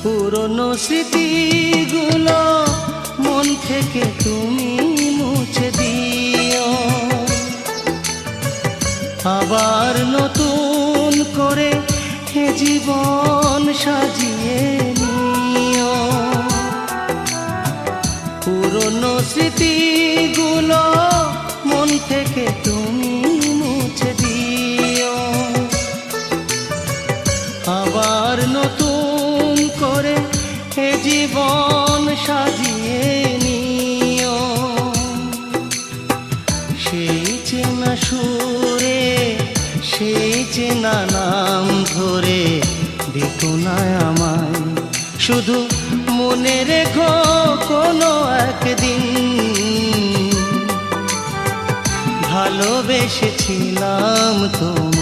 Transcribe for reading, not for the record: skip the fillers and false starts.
পুরনো স্মৃতিগুলো মন থেকে তুমি মুছে দিও, আবার নতুন করে এ জীবন সাজিয়ে নিও। পুরনো স্মৃতিগুলো মন থেকে তুমি মুছে দিও, আবার নতুন করে এ জীবন সাজিয়ে নিও। সেই চেনা সুরে সেই চেনা নাম ধরে দেখো না আমায়, শুধু মনে রেখো কোনো একদিন ভালোবেসেছিলাম তোমায়।